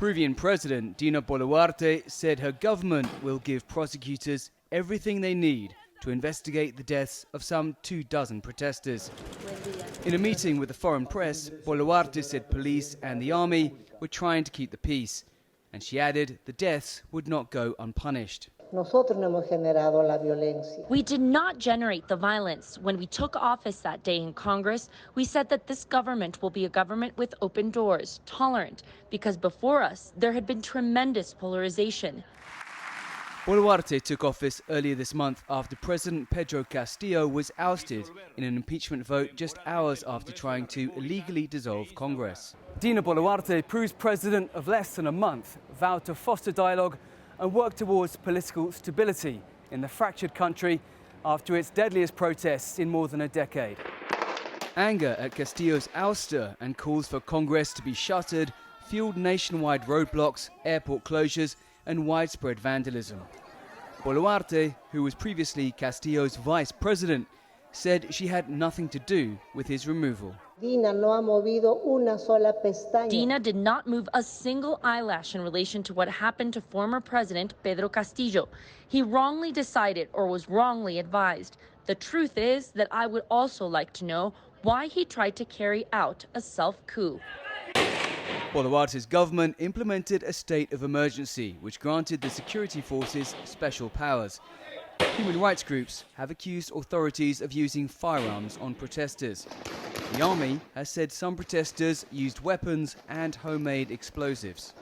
Peruvian President Dina Boluarte said her government will give prosecutors everything they need to investigate the deaths of some 24 protesters. In a meeting with the foreign press, Boluarte said police and the army were trying to keep the peace, and she added the deaths would not go unpunished. We did not generate the violence. When we took office that day in Congress, we said that this government will be a government with open doors, tolerant, because before us there had been tremendous polarization. Boluarte took office earlier this month after President Pedro Castillo was ousted in an impeachment vote just hours after trying to illegally dissolve Congress. Dina Boluarte, Peru's president of less than a month, vowed to foster dialogue and work towards political stability in the fractured country after its deadliest protests in more than a decade. Anger at Castillo's ouster and calls for Congress to be shuttered fueled nationwide roadblocks, airport closures and widespread vandalism. Boluarte, who was previously Castillo's vice president, said she had nothing to do with his removal. Dina did not move a single eyelash in relation to what happened to former President Pedro Castillo. He wrongly decided or was wrongly advised. The truth is that I would also like to know why he tried to carry out a self-coup. Boluarte's government implemented a state of emergency, which granted the security forces special powers. Human rights groups have accused authorities of using firearms on protesters. The army has said some protesters used weapons and homemade explosives.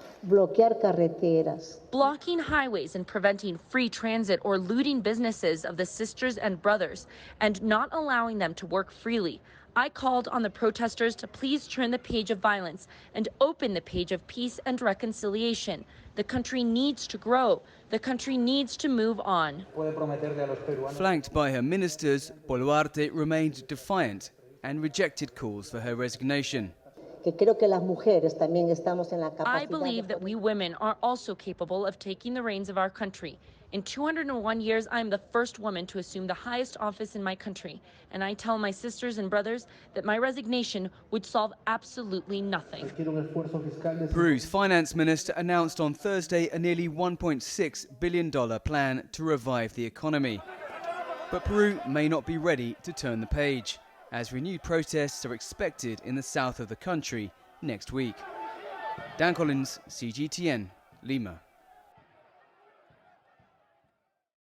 Blocking highways and preventing free transit or looting businesses of the sisters and brothers and not allowing them to work freely. I called on the protesters to please turn the page of violence and open the page of peace and reconciliation. The country needs to grow. The country needs to move on. Flanked by her ministers, Boluarte remained defiant and rejected calls for her resignation. I believe that we women are also capable of taking the reins of our country. In 201 years, I am the first woman to assume the highest office in my country. And I tell my sisters and brothers that my resignation would solve absolutely nothing. Peru's finance minister announced on Thursday a nearly $1.6 billion plan to revive the economy. But Peru may not be ready to turn the page, as renewed protests are expected in the south of the country next week. Dan Collyns, CGTN, Lima.